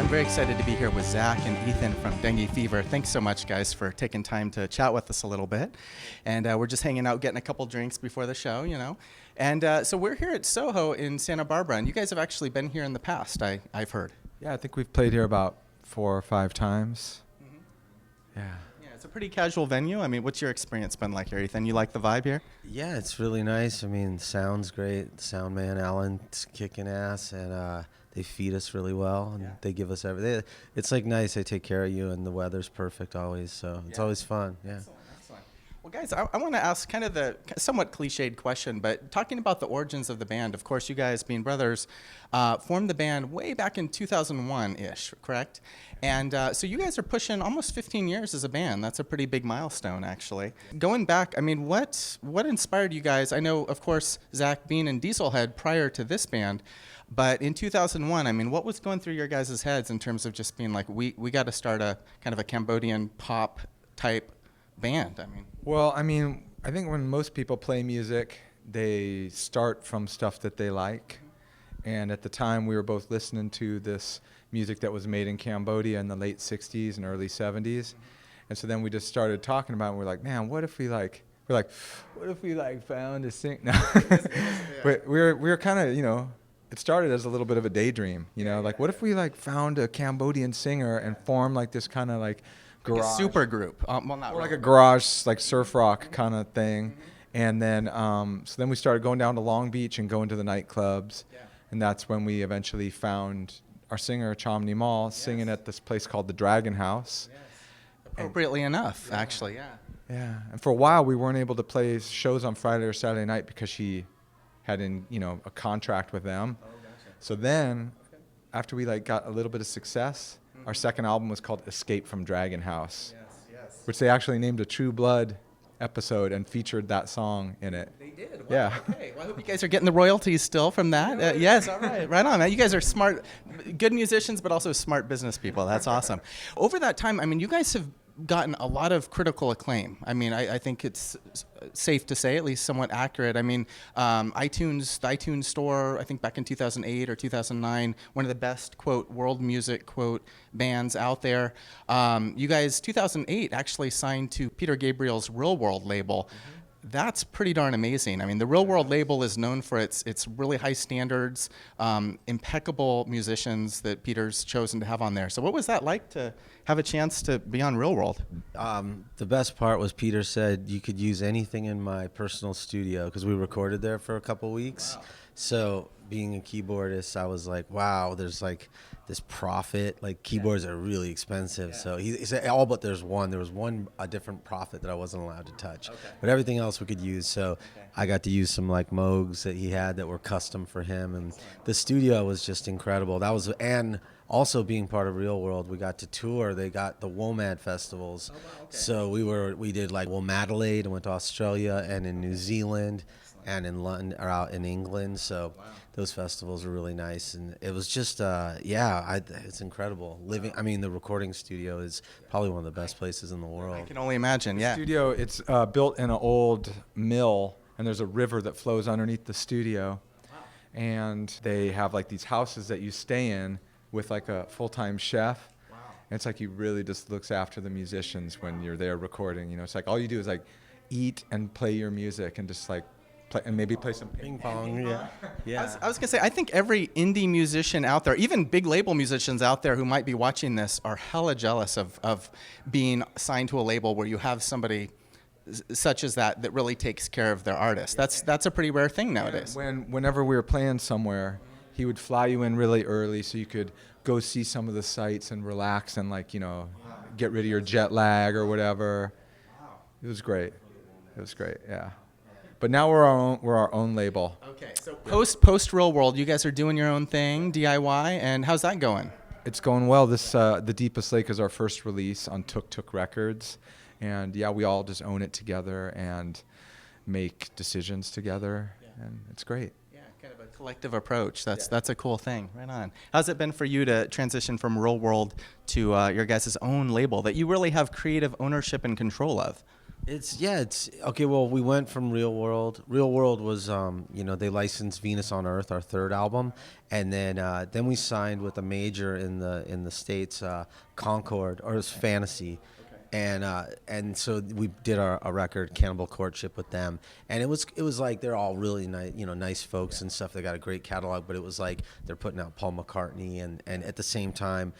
I'm very excited to be here with Zac and Ethan from Dengue Fever. Thanks so much, guys, for taking time to chat with us a little bit. And we're just hanging out, getting a couple drinks before the show, you know. And so we're here at SoHo in Santa Barbara, and you guys have actually been here in the past, I've heard. Yeah, I think we've played here about 4 or 5 times. Mm-hmm. Yeah. Yeah, it's a pretty casual venue. I mean, what's your experience been like here, Ethan? You like the vibe here? Yeah, it's really nice. I mean, sound's great. The sound man, Alan's kicking ass, and they feed us really well, and they give us everything. It's like nice. They take care of you, and the weather's perfect always, so it's always fun. Yeah. Excellent. Well, guys, I want to ask kind of the somewhat cliched question, but talking about the origins of the band, of course, you guys, being brothers, formed the band way back in 2001-ish, correct? And so you guys are pushing almost 15 years as a band. That's a pretty big milestone, actually. Going back, I mean, what inspired you guys? I know, of course, Zac being in Dieselhead prior to this band, but in 2001, I mean, what was going through your guys' heads in terms of just being like, we got to start a kind of a Cambodian pop type band? I think when most people play music, they start from stuff that they like. And at the time, we were both listening to this music that was made in Cambodia in the late 60s and early 70s. And so then we just started talking about it, and we're like, man, what if we found a singer? No. But we were kind of, you know, it started as a little bit of a daydream, you know, like what if we like found a Cambodian singer and formed like this kind of like garage, like a super group, or like a garage, like surf rock kind of thing. And then, so then we started going down to Long Beach and going to the nightclubs. And that's when we eventually found our singer, Chomny Mall, singing at this place called the Dragon House. Appropriately enough, actually, Yeah, and for a while we weren't able to play shows on Friday or Saturday night because she had a contract with them. So then, after we like got a little bit of success, our second album was called Escape from Dragon House, which they actually named a True Blood episode and featured that song in it. They did? Wow, yeah. Okay. Well, I hope you guys are getting the royalties still from that. Yes, all right. Right on, man. You guys are smart, good musicians, but also smart business people. That's awesome. Over that time, I mean, you guys have gotten a lot of critical acclaim. I mean, I think it's safe to say, at least somewhat accurate. I mean, the iTunes store, I think back in 2008 or 2009, one of the best, quote, world music, quote, bands out there. You guys, 2008, actually signed to Peter Gabriel's Real World label. That's pretty darn amazing. I mean, the Real World label is known for its really high standards, impeccable musicians that Peter's chosen to have on there. So what was that like to have a chance to be on Real World? The best part was Peter said you could use anything in my personal studio because we recorded there for a couple weeks. Wow. So being a keyboardist, I was like, wow, there's like this profit. Like keyboards are really expensive. So he said all but there's one. There was a different profit that I wasn't allowed to touch. But everything else we could use. So I got to use some like Moogs that he had that were custom for him. And the studio was just incredible. And also being part of Real World, we got to tour. They got the WOMAD festivals. So we did like WOMADelaide and went to Australia and in New Zealand and in London or out in England. So those festivals were really nice, and it was just it's incredible. The recording studio is probably one of the best places in the world. I can only imagine. The studio, it's built in an old mill, and there's a river that flows underneath the studio. And they have like these houses that you stay in with like a full-time chef. And it's like he really just looks after the musicians when you're there recording. You know, it's like all you do is like eat and play your music and just like and maybe play some ping pong. Yeah. I was gonna say, I think every indie musician out there, even big label musicians out there who might be watching this, are hella jealous of being signed to a label where you have somebody such as that really takes care of their artist. That's a pretty rare thing nowadays. Whenever we were playing somewhere, he would fly you in really early so you could go see some of the sights and relax and get rid of your jet lag or whatever. It was great. Yeah. But now we're our own label. Okay, so post Real World, you guys are doing your own thing, DIY, and how's that going? It's going well. This The Deepest Lake is our first release on Tuk Tuk Records, and we all just own it together and make decisions together, and it's great. Yeah, kind of a collective approach. That's a cool thing. Right on. How's it been for you to transition from Real World to your guys' own label that you really have creative ownership and control of? It's okay. Well, we went from Real World. Real World was, they licensed Venus on Earth, our third album, and then we signed with a major in the states, Concord, or it was Fantasy, and so we did a record, Cannibal Courtship, with them, and it was like they're all really nice, nice folks and stuff. They got a great catalog, but it was like they're putting out Paul McCartney, and at the same time,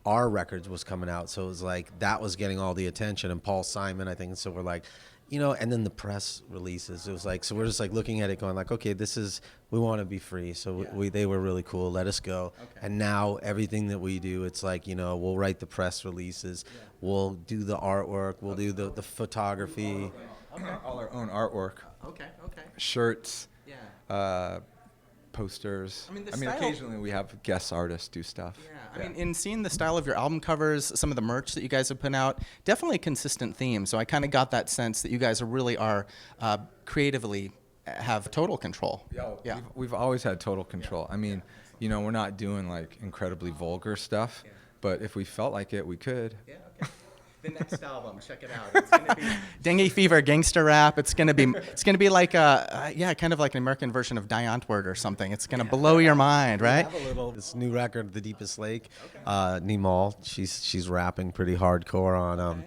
our records was coming out, so it was like that was getting all the attention, and Paul Simon, I think. And so we're like, and then the press releases, it was like, so we're just like looking at it going like, okay, we want to be free. So they were really cool, let us go. And now everything that we do, it's like, we'll write the press releases, we'll do the artwork, we'll do the photography. All our own artwork. Okay. Shirts. Yeah. Posters. I mean, occasionally we have guest artists do stuff. Yeah, I mean, in seeing the style of your album covers, some of the merch that you guys have put out, definitely a consistent theme. So I kind of got that sense that you guys really are creatively have total control. Yeah. We've always had total control. I mean, we're not doing like incredibly vulgar stuff, but if we felt like it, we could. Yeah, okay. The next album, check it out. It's gonna be Dengue Fever, gangster rap. It's gonna be like kind of like an American version of Die Antwoord or something. It's gonna blow your mind, right? We have this new record, The Deepest Lake. Nimal, she's rapping pretty hardcore on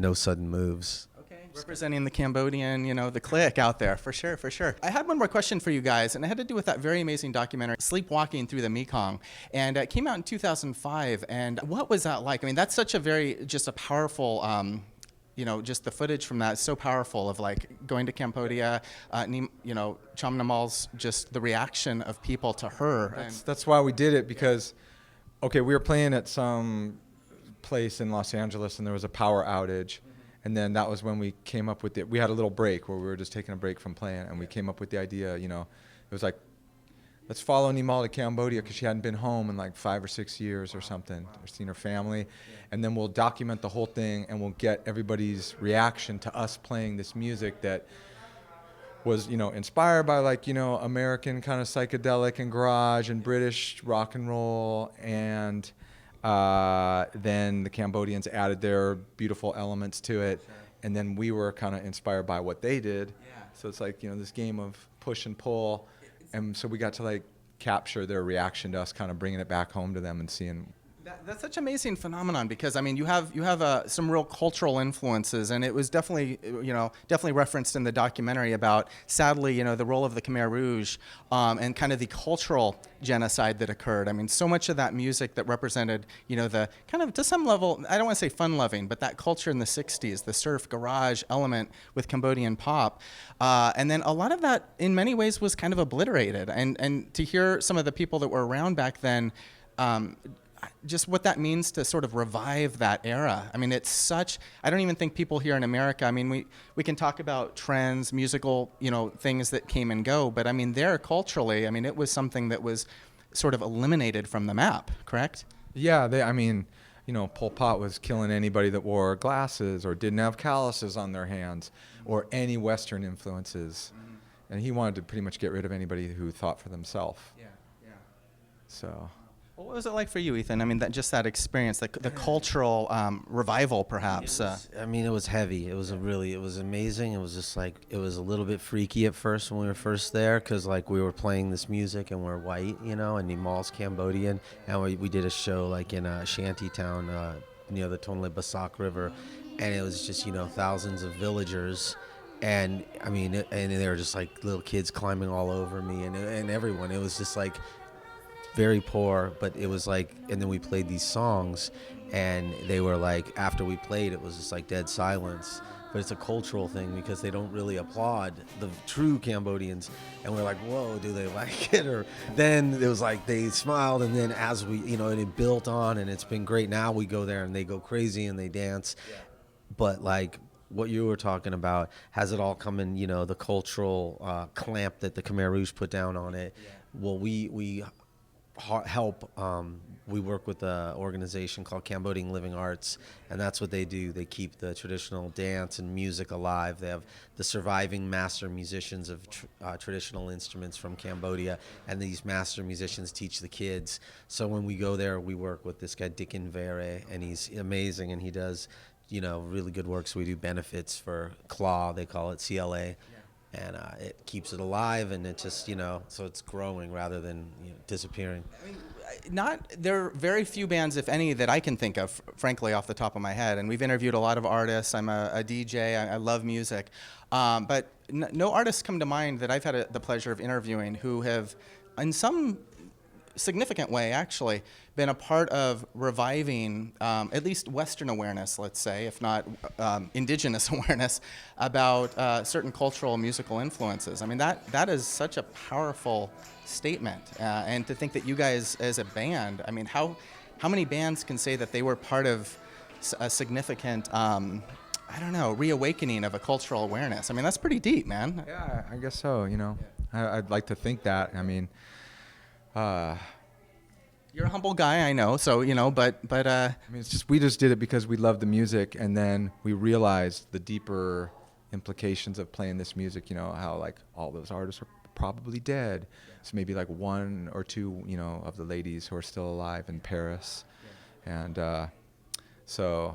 No Sudden Moves. Representing the Cambodian, the clique out there, for sure. I had one more question for you guys, and it had to do with that very amazing documentary, Sleepwalking Through the Mekong. And it came out in 2005, and what was that like? I mean, that's such just a powerful, just the footage from that is so powerful of like going to Cambodia, Chom Namal's, just the reaction of people to her. That's why we did it, because, we were playing at some place in Los Angeles, and there was a power outage. And then that was when we came up with it. We had a little break where we were just taking a break from playing, and we came up with the idea, it was like, let's follow Nimal to Cambodia, because she hadn't been home in like 5 or 6 years or something, or seen her family. And then we'll document the whole thing, and we'll get everybody's reaction to us playing this music that was, inspired by like, American kind of psychedelic and garage and British rock and roll, and then the Cambodians added their beautiful elements to it, and then we were kind of inspired by what they did. So it's like, this game of push and pull, and so we got to like capture their reaction to us kind of bringing it back home to them and seeing. That's such an amazing phenomenon, because I mean, you have some real cultural influences, and it was definitely referenced in the documentary about, sadly, the role of the Khmer Rouge, and kind of the cultural genocide that occurred. I mean, so much of that music that represented, the kind of, to some level, I don't want to say fun-loving, but that culture in the 60s, the surf garage element with Cambodian pop, and then a lot of that, in many ways, was kind of obliterated. And to hear some of the people that were around back then, just what that means to sort of revive that era. I mean, I don't even think people here in America, I mean, we can talk about trends, musical, things that came and go, but I mean, there culturally, I mean, it was something that was sort of eliminated from the map, correct? Yeah, Pol Pot was killing anybody that wore glasses or didn't have calluses on their hands or any Western influences. And he wanted to pretty much get rid of anybody who thought for themselves. Yeah. So. What was it like for you, Ethan? I mean, that experience, the cultural revival, perhaps. It was heavy. It was amazing. It was just like, it was a little bit freaky at first when we were first there, because like we were playing this music and we're white, and Nimal's Cambodian, and we did a show like in a shanty town near the Tonle Basak River, and it was just thousands of villagers. And I mean, and they were just like little kids climbing all over me, and everyone. It was just like very poor, but it was like, and then we played these songs, and they were like, after we played, it was just like dead silence. But it's a cultural thing, because they don't really applaud the true Cambodians, and we're like, whoa, do they like it? Or then it was like they smiled, and then as we, and it built on, and it's been great. Now we go there and they go crazy and they dance, but like what you were talking about, has it all come in, the cultural clamp that the Khmer Rouge put down on it. Well, we help. We work with an organization called Cambodian Living Arts, and that's what they do. They keep the traditional dance and music alive. They have the surviving master musicians of traditional instruments from Cambodia, and these master musicians teach the kids. So when we go there, we work with this guy Dick Vere, and he's amazing, and he does really good work. So we do benefits for CLAW, they call it CLA. And it keeps it alive, and it just, so it's growing rather than disappearing. I mean, there are very few bands, if any, that I can think of, frankly, off the top of my head. And we've interviewed a lot of artists. I'm a DJ. I love music. But no artists come to mind that I've had the pleasure of interviewing who have, in some significant way, actually, been a part of reviving at least Western awareness, let's say, if not indigenous awareness about certain cultural musical influences. I mean, that is such a powerful statement. And to think that you guys, as a band, I mean, how many bands can say that they were part of a significant, reawakening of a cultural awareness? I mean, that's pretty deep, man. Yeah, I guess so. I'd like to think that. I mean. You're a humble guy, I know. So but I mean, it's just we just did it because we loved the music, and then we realized the deeper implications of playing this music. How like all those artists are probably dead, so maybe like one or two, of the ladies who are still alive in Paris, and so,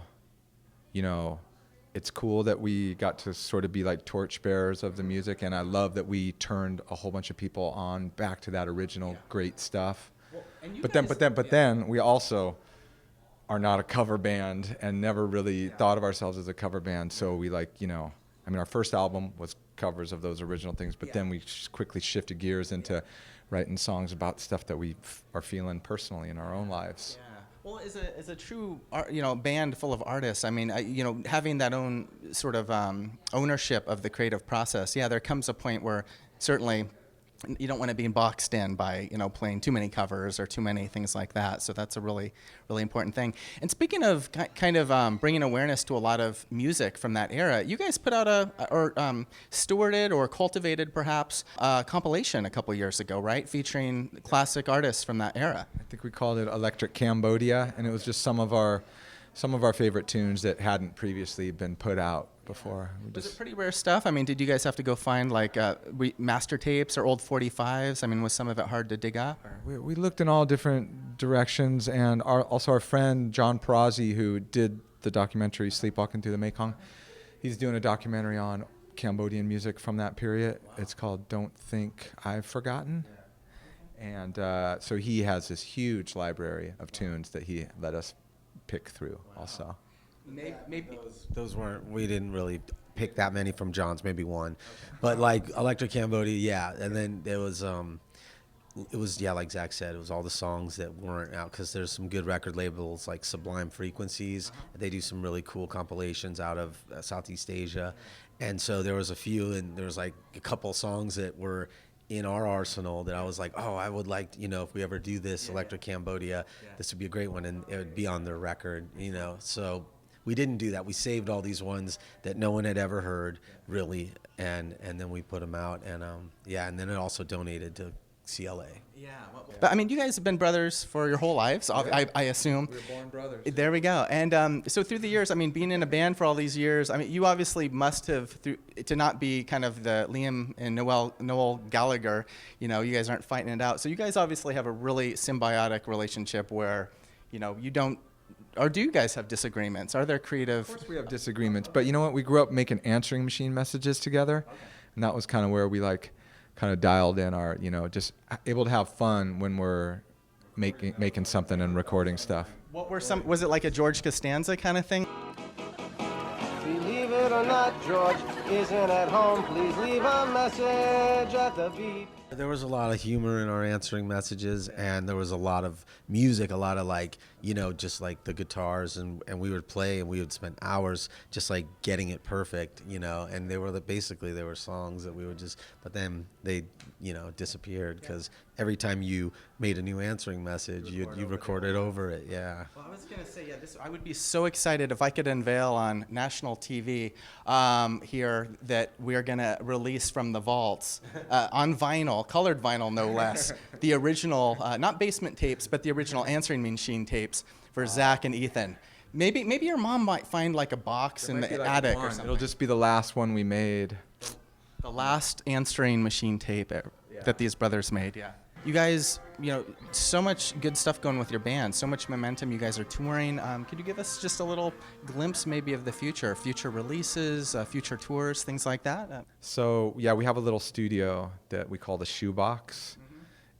it's cool that we got to sort of be like torchbearers of the music, and I love that we turned a whole bunch of people on back to that original great stuff. But then we also are not a cover band and never really thought of ourselves as a cover band. So we our first album was covers of those original things, but then we quickly shifted gears into writing songs about stuff that we are feeling personally in our own lives. Yeah. Well, as a true band full of artists, I mean, having that own sort of ownership of the creative process. Yeah, there comes a point where certainly you don't want to be boxed in by playing too many covers or too many things like that. So that's a really, really important thing. And speaking of kind of bringing awareness to a lot of music from that era, you guys put out stewarded or cultivated perhaps a compilation a couple years ago, right? Featuring classic artists from that era. I think we called it Electric Cambodia, and it was just some of our favorite tunes that hadn't previously been put out before. Was it pretty rare stuff? I mean, did you guys have to go find like master tapes or old 45s? I mean, was some of it hard to dig up? We looked in all different directions, and also our friend John Perazzi, who did the documentary Sleepwalking Through the Mekong, he's doing a documentary on Cambodian music from that period. Wow. It's called Don't Think I've Forgotten. Yeah. And so he has this huge library of tunes that he let us pick through. Wow. Also. Maybe those weren't. We didn't really pick that many from John's. Maybe one, okay. But like Electric Cambodia, yeah. And then there was, like Zach said, it was all the songs that weren't out because there's some good record labels like Sublime Frequencies. They do some really cool compilations out of Southeast Asia, and so there was a few, and there was like a couple songs that were in our arsenal that I was like, oh, I would like, if we ever do this Electric Cambodia, this would be a great one, and it would be on their record, So we didn't do that. We saved all these ones that no one had ever heard, really, and then we put them out, and and then it also donated to CLA. Yeah, but I mean, you guys have been brothers for your whole lives, I assume. We were born brothers. There we go. And so through the years, I mean, being in a band for all these years, I mean, you obviously must have, to not be kind of the Liam and Noel Gallagher, you guys aren't fighting it out. So you guys obviously have a really symbiotic relationship where, you don't. Or do you guys have disagreements? Are there creative? Of course we have disagreements, but you know what? We grew up making answering machine messages together, and that was kind of where we kind of dialed in our, just able to have fun when we're making something and recording stuff. What were was it like a George Costanza kind of thing? Believe it or not, George isn't at home. Please leave a message at the beep. There was a lot of humor in our answering messages, and there was a lot of music, a lot of just like the guitars, and we would play, and we would spend hours just like getting it perfect, and they were songs that we would just, but then they, disappeared because every time you made a new answering message, you recorded over it, yeah. Well, I was going to say, I would be so excited if I could unveil on national TV here that we're going to release from the vaults on vinyl, colored vinyl no less, the original, not basement tapes, but the original answering machine tapes for Zac and Ethan. Maybe your mom might find like a box in the attic or something. It'll just be the last one we made. The last answering machine tape that these brothers made, yeah. you guys, so much good stuff going with your band, so much momentum. You guys are touring. Could you give us just a little glimpse maybe of the future releases, future tours, things like that? So yeah, we have a little studio that we call the Shoebox,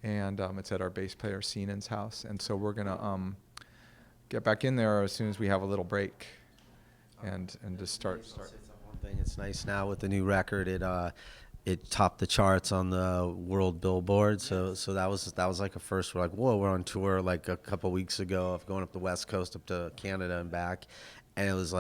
and it's at our bass player Seenan's house. And so we're gonna get back in there as soon as we have a little break, and just start. One thing, it's nice now with the new record. It topped the charts on the world Billboard, so that was like a first. We're like, whoa, we're on tour like a couple weeks ago of going up the West Coast up to Canada and back, and it was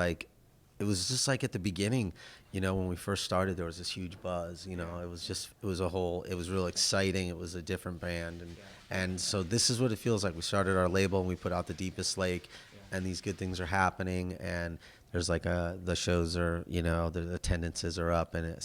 just like at the beginning, when we first started, there was this huge buzz. It was real exciting. It was a different band, and so this is what it feels like. We started our label and we put out The Deepest Lake, and these good things are happening, and there's like the shows are, the attendances are up, and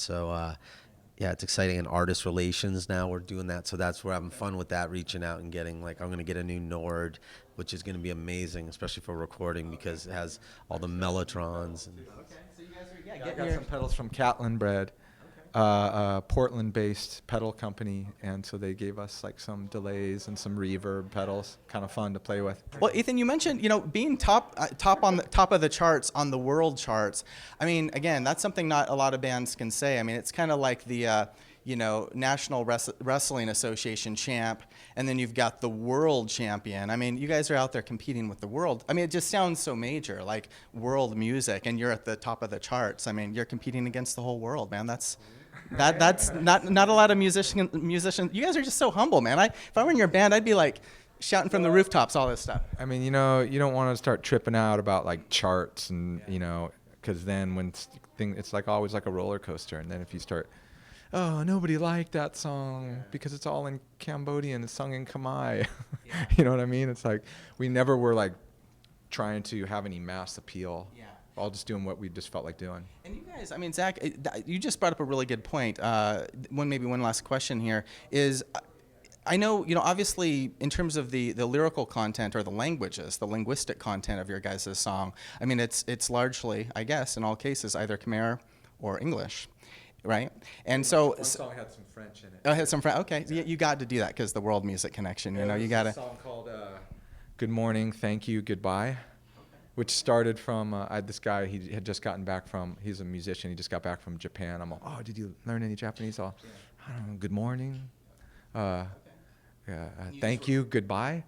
yeah, it's exciting. And artist relations now, we're doing that. So that's where I'm having fun with that, reaching out and getting, I'm going to get a new Nord, which is going to be amazing, especially for recording because it has all the mellotrons. And Okay, so you guys are, I got some pedals from Catlin Bread, a Portland-based pedal company, and so they gave us some delays and some reverb pedals, kind of fun to play with. Well, Ethan, you mentioned being top of the charts on the world charts. I mean, again, that's something not a lot of bands can say. I mean, it's kind of like the National Wrestling Association champ, and then you've got the world champion. I mean, you guys are out there competing with the world. I mean, it just sounds so major, like world music, and you're at the top of the charts. I mean, you're competing against the whole world, man. That's not a lot of musicians. You guys are just so humble, man. If I were in your band, I'd be shouting from the rooftops, all this stuff. I mean, you don't want to start tripping out about charts and because then when it's always like a roller coaster, and then if you start, oh, nobody liked that song because it's all in Cambodian, it's sung in Khmer. You know what I mean? It's we never were trying to have any mass appeal. Yeah. All just doing what we just felt like doing. And you guys, I mean, Zach, you just brought up a really good point. One last question here is, I know, obviously in terms of the lyrical content or the linguistic content of your guys' song, I mean, it's largely, I guess, in all cases, either Khmer or English, right? And so One song had some French in it. Oh, it had some French. Okay, so you got to do that because the world music connection. You got to. A song called "Good Morning, Thank You, Goodbye," which started from I had this guy. He had just gotten back from. He's a musician. He just got back from Japan. I'm like, oh, did you learn any Japanese? I don't know. Good morning. Thank you, goodbye.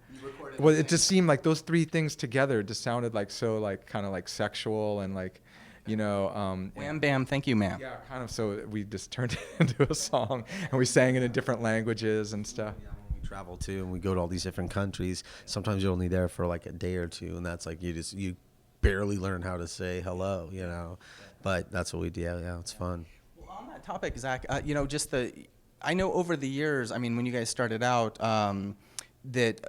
Well, it just seemed like those three things together just sounded so kind of sexual and Wham bam, thank you, ma'am. Yeah, kind of. So we just turned it into a song, and we sang it in different languages and stuff. yeah, when we travel too, and we go to all these different countries, sometimes you're only there for a day or two, and that's you barely learn how to say hello, But that's what we do. Yeah, it's fun. Well, on that topic, Zach, I know over the years, I mean, when you guys started out, that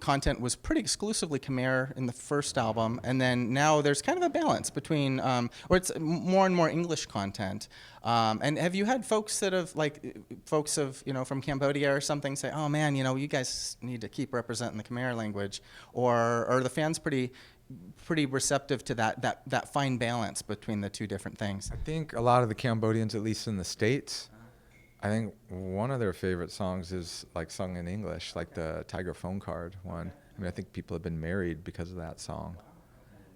content was pretty exclusively Khmer in the first album, and then now there's kind of a balance between, or it's more and more English content. And have you had folks that have from Cambodia or something say, "Oh man, you guys need to keep representing the Khmer language," or are the fans pretty receptive to that fine balance between the two different things? I think a lot of the Cambodians, at least in the States, I think one of their favorite songs is sung in English, like the Tiger Phone Card one. I mean, I think people have been married because of that song.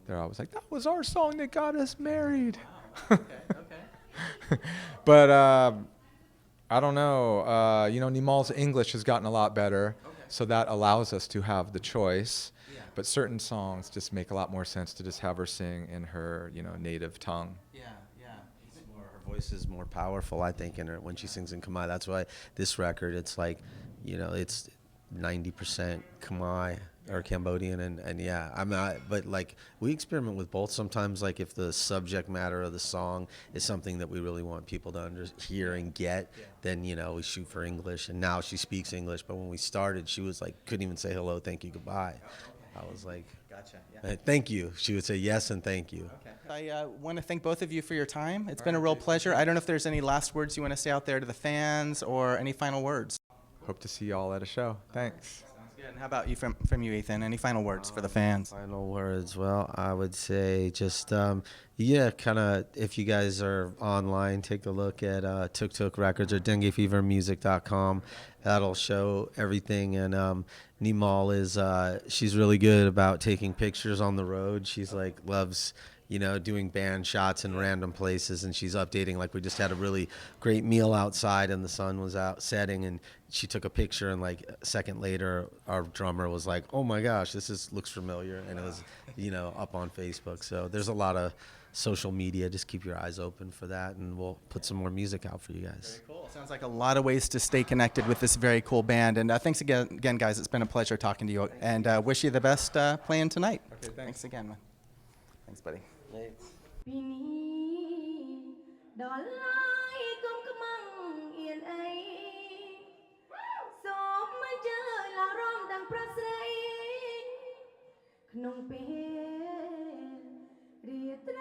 They're always like, that was our song that got us married. Okay. But I don't know. Nimal's English has gotten a lot better, so that allows us to have the choice. Yeah. But certain songs just make a lot more sense to just have her sing in her, native tongue. Yeah. Her voice is more powerful, I think, when she sings in Khmer. That's why this record, it's it's 90% Khmer or Cambodian, and yeah, I'm not. But we experiment with both. Sometimes, if the subject matter of the song is something that we really want people to hear and get, then we shoot for English. And now she speaks English, but when we started, she was couldn't even say hello, thank you, goodbye. I was Gotcha. Yeah. Thank you. She would say yes and thank you. Okay. I want to thank both of you for your time. It's been a real pleasure. I don't know if there's any last words you want to say out there to the fans or any final words. Hope to see y'all at a show. Thanks. Sounds good. And how about you from you, Ethan? Any final words for the fans? Final words. Well, I would say just, kind of, if you guys are online, take a look at Tuk Tuk Records or denguefevermusic.com. That'll show everything. And Nimal she's really good about taking pictures on the road. She's loves, doing band shots in random places, and she's updating. Like, we just had a really great meal outside and the sun was out setting, and she took a picture, and a second later our drummer was like, oh my gosh, looks familiar, and it was up on Facebook. So there's a lot of social media. Just keep your eyes open for that, and we'll put some more music out for you guys. Very cool. Sounds like a lot of ways to stay connected with this very cool band. And thanks again, guys. It's been a pleasure talking to you, and wish you the best playing tonight. Okay, thanks. Thanks again, man. Thanks, buddy. ปีนี้ดอลลาร์กำมังเอียนไอสอบมาเจอลาร้องดังพระใสขนมเป็นเรียไตร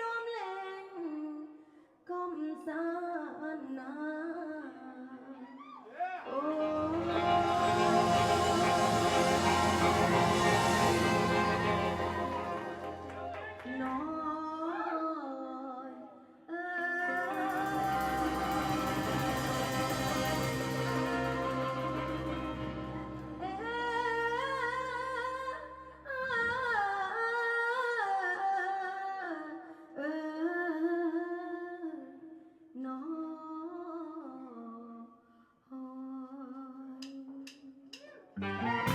รอมแรงก้มสานนาโอ้น้อยน้อย